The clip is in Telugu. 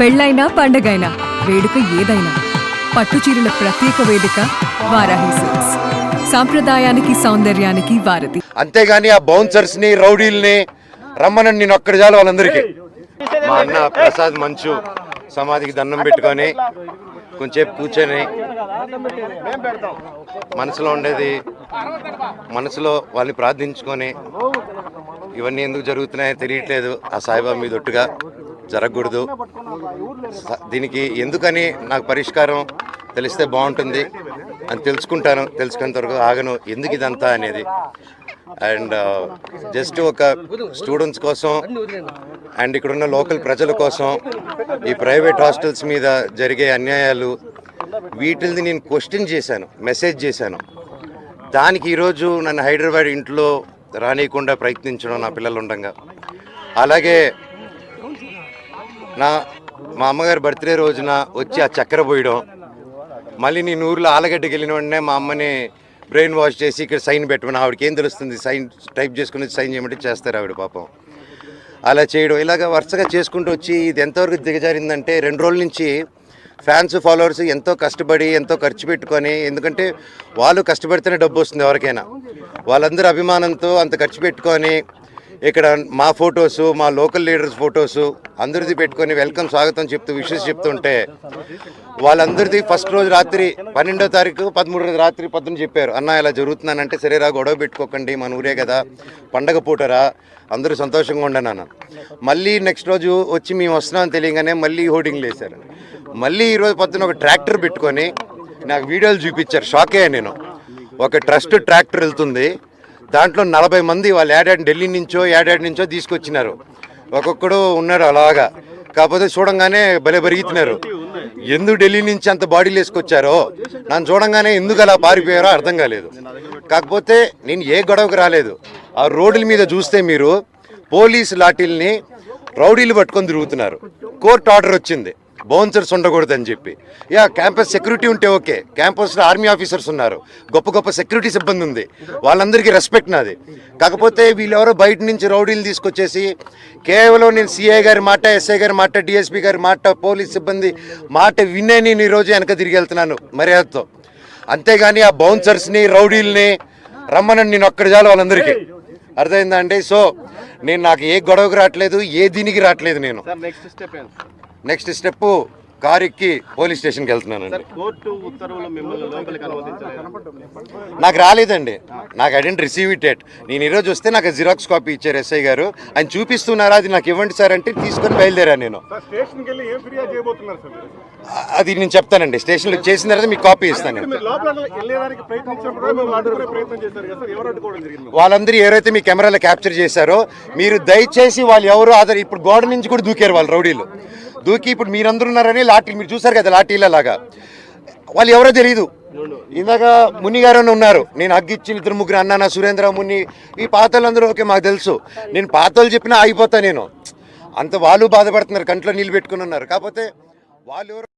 పెళ్ళైనా పండగైనా వేడుక ఏదైనా పట్టుచీరల ప్రత్యేక వేదిక వారాహి సిల్క్స్. సాంప్రదాయానికి సౌందర్యానికి వారధి. అంతేగాని ఆ బౌన్సర్స్ ని రౌడీల్ని రమ్మనని నేను ఒక్కడి చాలు వాళ్ళందరికీ. మా అన్న ప్రసాద్ మంచు సమాధికి దండం పెట్టుకొని కొంచెంసేపు కూర్చొని మనసులో ఉండేది మనసులో వాళ్ళని ప్రార్థించుకొని ఇవన్నీ ఎందుకు జరుగుతున్నాయో తెలియట్లేదు. ఆ సాయిబాబా మీద ఒట్టుగా జరగకూడదు. దీనికి ఎందుకని నాకు పరిష్కారం తెలిస్తే బాగుంటుంది అని తెలుసుకుంటాను. తెలుసుకునేంత వరకు ఆగను ఎందుకు ఇదంతా అనేది. అండ్ జస్ట్ ఒక స్టూడెంట్స్ కోసం అండ్ ఇక్కడున్న లోకల్ ప్రజల కోసం ఈ ప్రైవేట్ హాస్టల్స్ మీద జరిగే అన్యాయాలు వీటిని నేను క్వశ్చన్ చేశాను, మెసేజ్ చేశాను. దానికి ఈరోజు నన్ను హైదరాబాద్ ఇంట్లో రానియకుండా ప్రయత్నించడం నా పిల్లలు ఉండగా, అలాగే మా అమ్మగారి బర్త్డే రోజున వచ్చి ఆ చక్కెర పోయడం, మళ్ళీ నేను ఊర్లో ఆలగడ్డకి వెళ్ళిన వెంటనే మా అమ్మని బ్రెయిన్ వాష్ చేసి ఇక్కడ సైన్ పెట్టమని. ఆవిడకి ఏం తెలుస్తుంది, సైన్ టైప్ చేసుకుని సైన్ చేయమంటే చేస్తారు ఆవిడ పాపం. అలా చేయడం ఇలాగ వరుసగా చేసుకుంటూ వచ్చి ఇది ఎంతవరకు దిగజారిందంటే 2 రోజుల నుంచి ఫ్యాన్స్ ఫాలోవర్స్ ఎంతో కష్టపడి ఎంతో ఖర్చు పెట్టుకొని, ఎందుకంటే వాళ్ళు కష్టపడితేనే డబ్బు వస్తుంది ఎవరికైనా, వాళ్ళందరూ అభిమానంతో అంత ఖర్చు పెట్టుకొని ఇక్కడ మా ఫొటోసు మా లోకల్ లీడర్స్ ఫొటోసు అందరిది పెట్టుకొని వెల్కమ్ స్వాగతం చెప్తూ విషెస్ చెప్తుంటే వాళ్ళందరిది ఫస్ట్ రోజు రాత్రి 12వ తారీఖు 13వ రోజు రాత్రి పొద్దున చెప్పారు, అన్న ఇలా జరుగుతున్నానంటే సరేరా గొడవ పెట్టుకోకండి మన ఊరే కదా పండగ పూటరా అందరూ సంతోషంగా ఉండను. మళ్ళీ నెక్స్ట్ రోజు వచ్చి మేము వస్తున్నామని తెలియగానే మళ్ళీ హోర్డింగ్లు వేశారు. మళ్ళీ ఈరోజు పొద్దున ఒక ట్రాక్టర్ పెట్టుకొని నాకు వీడియోలు చూపించారు. షాక్ అయ్యా నేను. ఒక ట్రస్ట్ ట్రాక్టర్ వెళ్తుంది, దాంట్లో 40 మంది వాళ్ళు ఢిల్లీ నుంచో తీసుకొచ్చినారు. ఒక్కొక్కడు ఉన్నాడు అలాగా. కాకపోతే చూడంగానే భలే పెరుగుతున్నారు. ఎందుకు ఢిల్లీ నుంచి అంత బాడీలు వేసుకొచ్చారో నన్ను చూడంగానే ఎందుకు అలా పారిపోయారో అర్థం కాలేదు. కాకపోతే నేను ఏ గొడవకు రాలేదు. ఆ రోడ్ల మీద చూస్తే మీరు పోలీసు లాఠీల్ని రౌడీలు పట్టుకొని తిరుగుతున్నారు. కోర్టు ఆర్డర్ వచ్చింది బౌన్సర్స్ ఉండకూడదని చెప్పి. క్యాంపస్ సెక్యూరిటీ ఉంటే ఓకే, క్యాంపస్లో ఆర్మీ ఆఫీసర్స్ ఉన్నారు, గొప్ప గొప్ప సెక్యూరిటీ సిబ్బంది ఉంది, వాళ్ళందరికీ రెస్పెక్ట్ నాది. కాకపోతే వీళ్ళెవరో బయట నుంచి రౌడీలు తీసుకొచ్చేసి కేవలం నేను సిఐ గారి మాట, ఎస్ఐ గారి మాట, డిఎస్పీ గారి మాట, పోలీస్ సిబ్బంది మాట వినే నేను ఈరోజు వెనక తిరిగి వెళ్తున్నాను మర్యాదతో. అంతేగాని ఆ బౌన్సర్స్ని రౌడీల్ని రమ్మనని నేను ఒక్కడి చాలు వాళ్ళందరికీ. అర్థమైందా అండి? సో నేను నాకు ఏ గొడవకు రావట్లేదు, ఏ దీనికి రావట్లేదు. నేను నెక్స్ట్ స్టెప్ కారు ఎక్కి పోలీస్ స్టేషన్కి వెళ్తున్నానండి. నాకు రాలేదండి, నాకు I didn't receive it yet. నేను ఈరోజు వస్తే నాకు జిరాక్స్ కాపీ ఇచ్చారు ఎస్ఐ గారు. ఆయన చూపిస్తున్నారా, అది నాకు ఇవ్వండి సార్ అంటే తీసుకొని బయలుదేరా. నేను అది నేను చెప్తానండి, స్టేషన్లో చేసిన తర్వాత మీకు కాపీ ఇస్తాను. వాళ్ళందరూ ఎవరైతే మీ కెమెరాలో క్యాప్చర్ చేశారో మీరు దయచేసి వాళ్ళు ఎవరు ఇప్పుడు గోడ నుంచి కూడా దూకారు వాళ్ళు రౌడీలు. దూకి ఇప్పుడు మీరందరూ ఉన్నారని లాఠీలు మీరు చూసారు కదా, లాఠీల లాగా వాళ్ళు ఎవరో తెలియదు. ఇందాక ముని గారు ఉన్నారు, నేను హగ్గిచ్చిన 2-3 అన్న సురేంద్ర ముని ఈ పాతలందరూ ఓకే మాకు తెలుసు. నేను పాతలు చెప్పినా ఆగిపోతా. నేను అంత వాళ్ళు బాధపడుతున్నారు, కంట్లో నీళ్ళు పెట్టుకుని ఉన్నారు. కాకపోతే వాళ్ళు ఎవరు